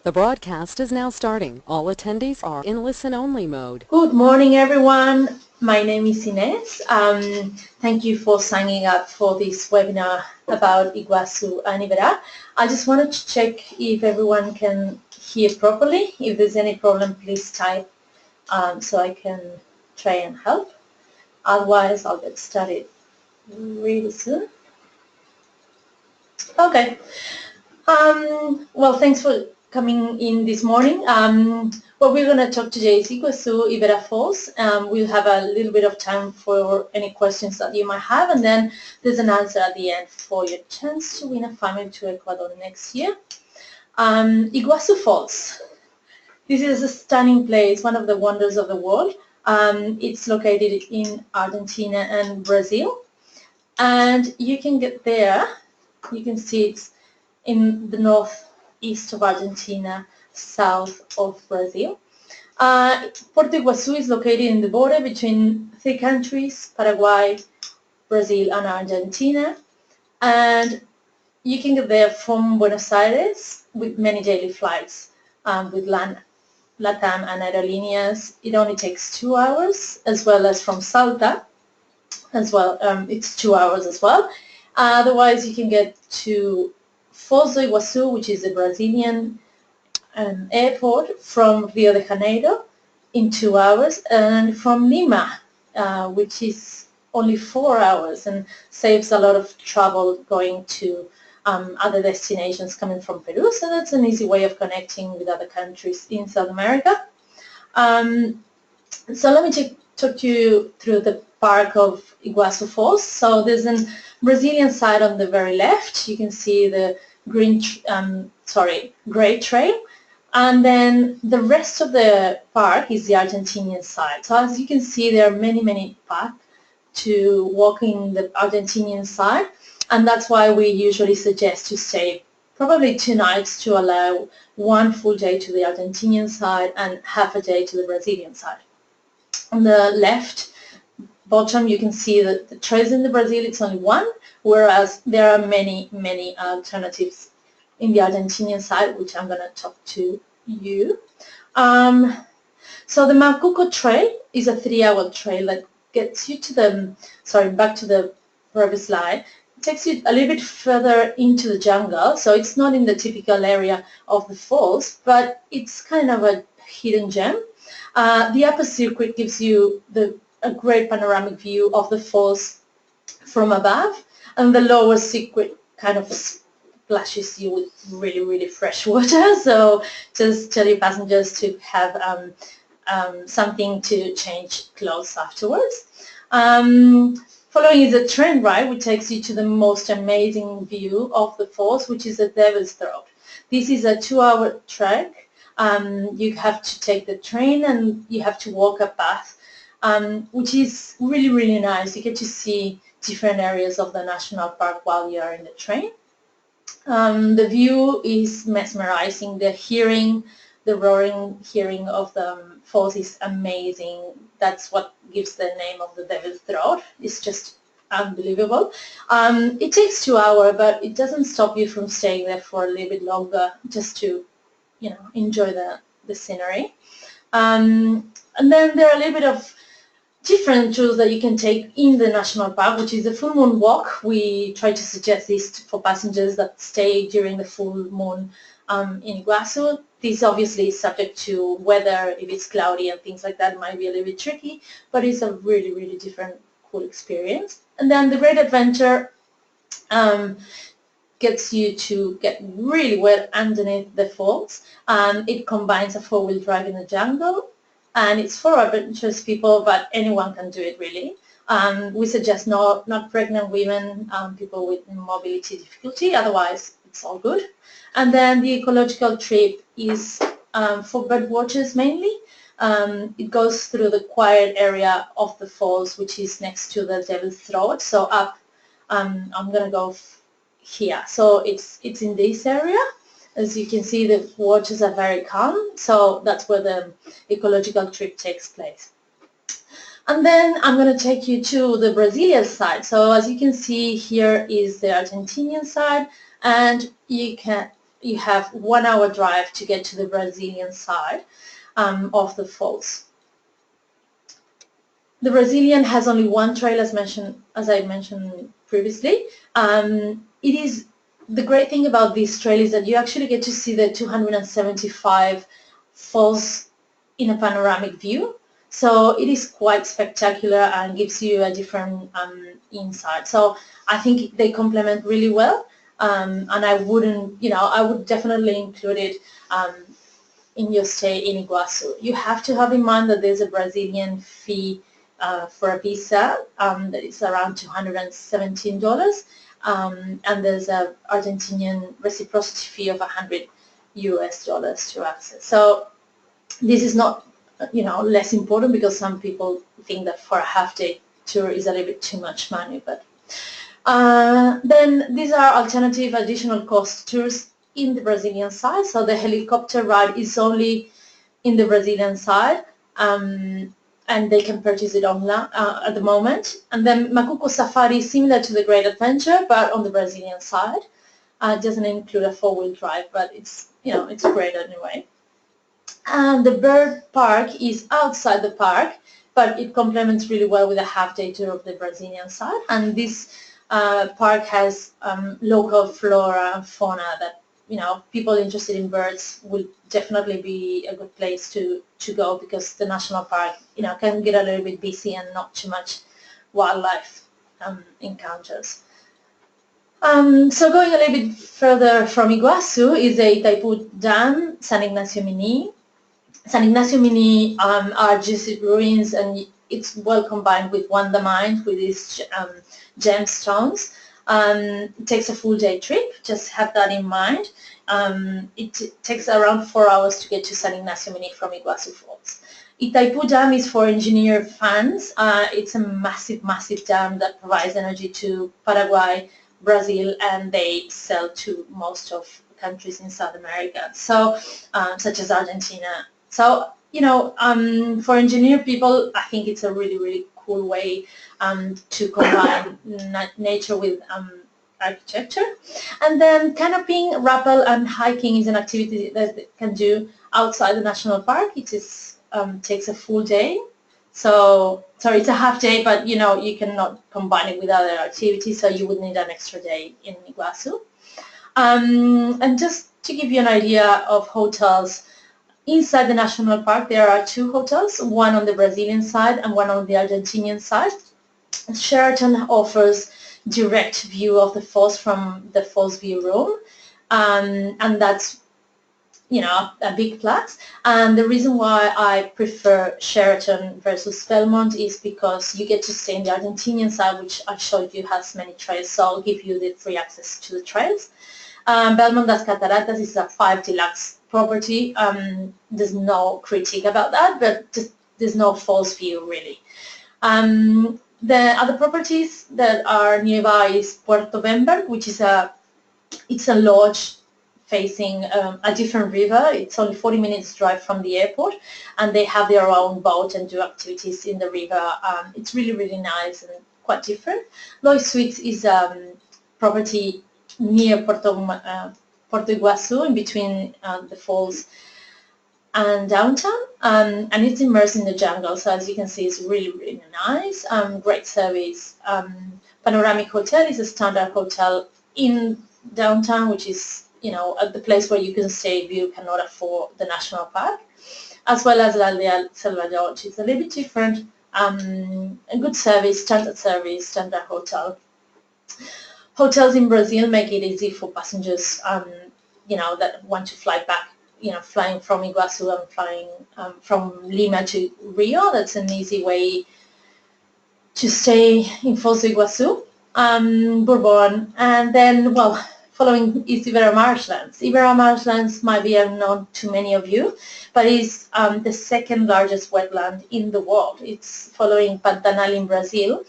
The broadcast is now starting. All attendees are in listen-only mode. Good morning, everyone. My name is Ines. Thank you for signing up for this webinar about Iguazu and Ibera. I just wanted to check if everyone can hear properly. If there's any problem, please type so I can try and help. Otherwise, I'll get started really soon. Okay. Well, thanks for coming in this morning. What we're going to talk today is Iguazu Ibera Falls. We'll have a little bit of time for any questions that you might have, and then there's an answer at the end for your chance to win a family to Ecuador next year. Iguazu Falls. This is a stunning place, one of the wonders of the world. It's located in Argentina and Brazil, and you can get there. You can see it's in the northeast of Argentina, south of Brazil. Porto Iguazu is located in the border between three countries, Paraguay, Brazil and Argentina. And you can get there from Buenos Aires with many daily flights with LATAM and Aerolíneas. It only takes 2 hours, as well as from Salta as well. It's 2 hours as well. Otherwise, you can get to Foz do Iguaçu, which is a Brazilian airport, from Rio de Janeiro in 2 hours, and from Lima, which is only 4 hours and saves a lot of travel going to other destinations coming from Peru. So that's an easy way of connecting with other countries in South America. So let me talk you through the park of Iguazu Falls. So there's a Brazilian side on the very left. You can see the gray trail, and then the rest of the park is the Argentinian side. So as you can see, there are many paths to walk in the Argentinian side, and that's why we usually suggest to stay probably 2 nights to allow 1 full day to the Argentinian side and half a day to the Brazilian side. On the left bottom, you can see that the trails in the Brazil, it's only 1, whereas there are many alternatives in the Argentinian side, which I'm going to talk to you. So the Macuco Trail is a 3-hour trail that gets you to the, back to the previous slide. It takes you a little bit further into the jungle, so it's not in the typical area of the falls, but it's kind of a hidden gem. The upper circuit gives you a great panoramic view of the falls from above, and the lower circuit kind of splashes you with really fresh water. So just tell your passengers to have something to change clothes afterwards. Following is a train ride, which takes you to the most amazing view of the falls, which is the Devil's Throat. This is a 2-hour trek. You have to take the train and you have to walk a path, which is really nice. You get to see different areas of the national park while you are in the train. The view is mesmerizing. The roaring hearing of the falls is amazing. That's what gives the name of the Devil's Throat. It's just unbelievable. It takes 2 hours, but it doesn't stop you from staying there for a little bit longer, just to enjoy the scenery. And then there are a little bit of different tours that you can take in the national park, which is the full moon walk. We try to suggest this for passengers that stay during the full moon in Iguazu. This obviously is subject to weather. If it's cloudy and things like that, it might be a little bit tricky, but it's a really different cool experience. And then the Great Adventure gets you to get really wet underneath the falls. It combines a 4-wheel drive in the jungle, and it's for adventurous people, but anyone can do it really. We suggest not pregnant women, people with mobility difficulty, otherwise it's all good. And then the ecological trip is for bird watchers mainly. It goes through the quiet area of the falls, which is next to the Devil's Throat. So up, I'm going to go here. So it's in this area. As you can see, the waters are very calm, so that's where the ecological trip takes place. And then I'm going to take you to the Brazilian side. So as you can see, here is the Argentinian side, and you can you have 1 hour drive to get to the Brazilian side of the falls. The Brazilian has only one trail, as I mentioned previously. It is the great thing about this trail is that you actually get to see the 275 falls in a panoramic view. So it is quite spectacular and gives you a different insight. So I think they complement really well, and I wouldn't, I would definitely include it in your stay in Iguazu. You have to have in mind that there's a Brazilian fee for a visa that is around $217, and there's a Argentinian reciprocity fee of $100 to access. So this is not, less important, because some people think that for a half-day tour is a little bit too much money. But then these are alternative additional cost tours in the Brazilian side. So the helicopter ride is only in the Brazilian side, and they can purchase it online at the moment. And then Macuco Safari is similar to the Great Adventure, but on the Brazilian side. It doesn't include a four-wheel drive, but it's, it's great anyway. And the bird park is outside the park, but it complements really well with a half-day tour of the Brazilian side. And this park has local flora and fauna that, people interested in birds will definitely be a good place to go, because the national park, can get a little bit busy and not too much wildlife encounters. So going a little bit further from Iguazu is a Itaipu Dam, San Ignacio Mini. San Ignacio Mini are Jesuit ruins, and it's well combined with Wanda Mine, with these gemstones. It takes a full day trip, just have that in mind. It takes around 4 hours to get to San Ignacio Mini from Iguazu Falls. Itaipu Dam is for engineer fans. It's a massive, massive dam that provides energy to Paraguay, Brazil, and they sell to most of countries in South America, so such as Argentina. So, for engineer people, I think it's a really, really cool way to combine nature with architecture. And then canopying, rappel, and hiking is an activity that they can do outside the national park. It is takes a full day. So, sorry, it's a half day, but you cannot combine it with other activities, so you would need an extra day in Iguazu. And just to give you an idea of hotels, inside the national park there are 2 hotels, one on the Brazilian side and one on the Argentinian side. Sheraton offers direct view of the falls from the falls view room, and that's a big plus. And the reason why I prefer Sheraton versus Belmont is because you get to stay in the Argentinian side, which I showed you has many trails, so I'll give you the free access to the trails. Belmont das Cataratas is a 5 deluxe property. There's no critique about that, but just, there's no falls view really. The other properties that are nearby is Puerto Bemberg, which is it's a lodge facing a different river. It's only 40 minutes drive from the airport, and they have their own boat and do activities in the river. It's really, really nice and quite different. Lois Suites is property near Puerto Iguazu, in between the falls and downtown, and it's immersed in the jungle. So as you can see, it's really, really nice. Great service. Panoramic Hotel is a standard hotel in downtown, which is at the place where you can stay if you cannot afford the national park, as well as La Aldea Selva Lodge. It's a little bit different. A good service, standard hotel. Hotels in Brazil make it easy for passengers, that want to fly back, flying from Iguazu and flying from Lima to Rio. That's an easy way to stay in Falls Iguazu. Bourbon, and then, following is Ibera Marshlands. Ibera Marshlands might be unknown to many of you, but it's the second largest wetland in the world. It's following Pantanal in Brazil,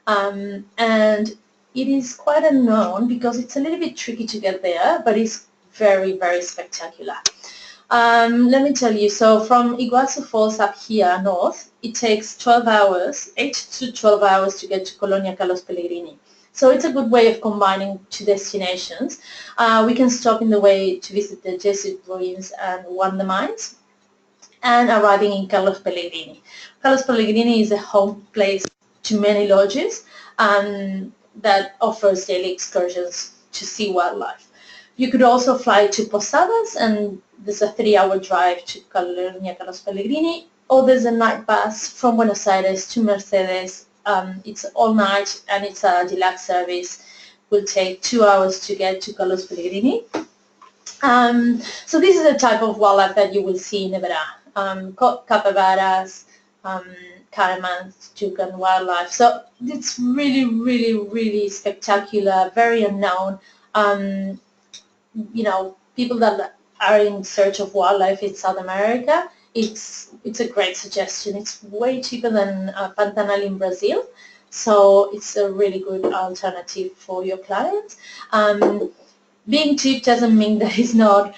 and it is quite unknown because it's a little bit tricky to get there, but it's very, very spectacular. Let me tell you, so from Iguazu Falls up here north, it takes 12 hours, 8 to 12 hours to get to Colonia Carlos Pellegrini. So it's a good way of combining two destinations. We can stop in the way to visit the Jesuit ruins and Wonder Mines, and arriving in Carlos Pellegrini. Carlos Pellegrini is a home place to many lodges that offers daily excursions to see wildlife. You could also fly to Posadas, and there's a 3-hour drive to Colonia Carlos Pellegrini, or there's a night bus from Buenos Aires to Mercedes. It's all night and it's a deluxe service. Will take 2 hours to get to Carlos Pellegrini. So this is the type of wildlife that you will see in Ibera. Capybaras, caimans, toucan wildlife. So it's really, really, really spectacular, very unknown. People that are in search of wildlife in South America, it's a great suggestion. It's way cheaper than Pantanal in Brazil, so it's a really good alternative for your clients. Being cheap doesn't mean that it's not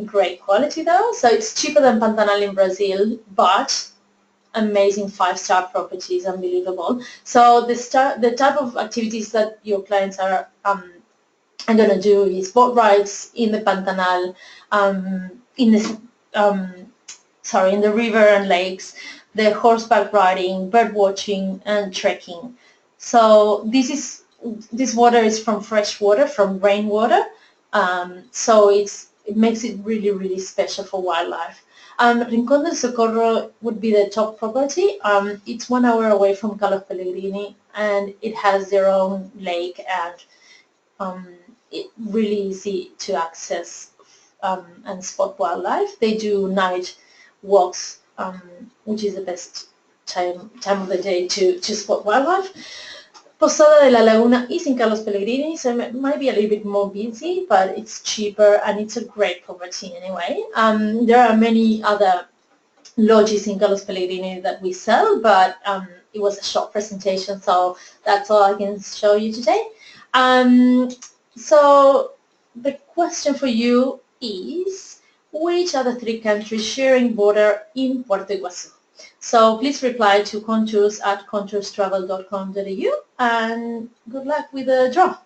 great quality though. So it's cheaper than Pantanal in Brazil, but amazing 5-star properties, unbelievable. So the type of activities that your clients are going to do is boat rides in the Pantanal, in the river and lakes, the horseback riding, bird watching, and trekking. So this water is from fresh water, from rainwater, so it makes it really, really special for wildlife. Rincón del Socorro would be the top property. It's 1 hour away from Carlos Pellegrini, and it has their own lake, and it's really easy to access and spot wildlife. They do night walks, which is the best time of the day to spot wildlife. Posada de la Laguna is in Carlos Pellegrini, so it might be a little bit more busy, but it's cheaper and it's a great property anyway. There are many other lodges in Carlos Pellegrini that we sell, but it was a short presentation, so that's all I can show you today. So the question for you is, which are the 3 countries sharing border in Puerto Iguazu? So please reply to contourstravel.com.au, and good luck with the draw.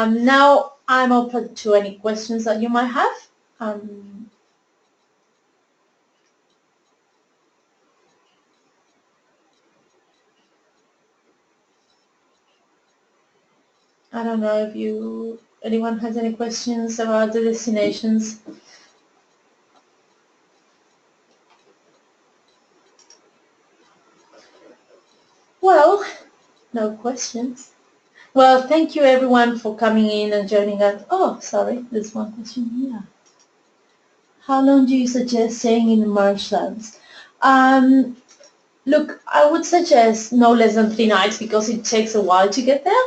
Now I'm open to any questions that you might have. I don't know if anyone has any questions about the destinations. Well, no questions. Well, thank you everyone for coming in and joining us. Oh, sorry, there's one question here. How long do you suggest staying in the marshlands? Look, I would suggest no less than 3 nights because it takes a while to get there.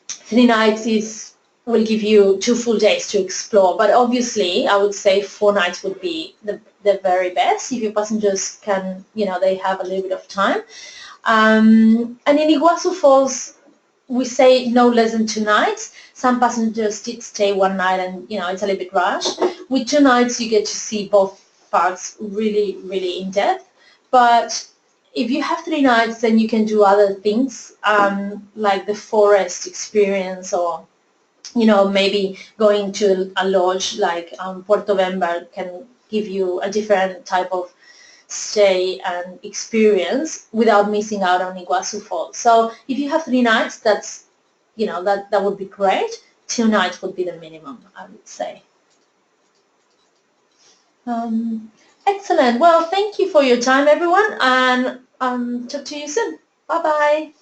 3 nights will give you 2 full days to explore, but obviously I would say 4 nights would be the very best if your passengers can, they have a little bit of time. And in Iguazu Falls, we say no less than 2 nights. Some passengers did stay 1 night, and it's a little bit rushed. With 2 nights, you get to see both parks really, really in depth. But if you have 3 nights, then you can do other things like the forest experience, or maybe going to a lodge like Puerto Bember can give you a different type of stay and experience without missing out on Iguazu Falls. So if you have 3 nights, that's that would be great. 2 nights would be the minimum, I would say. Excellent. Well, thank you for your time, everyone, and talk to you soon. Bye bye.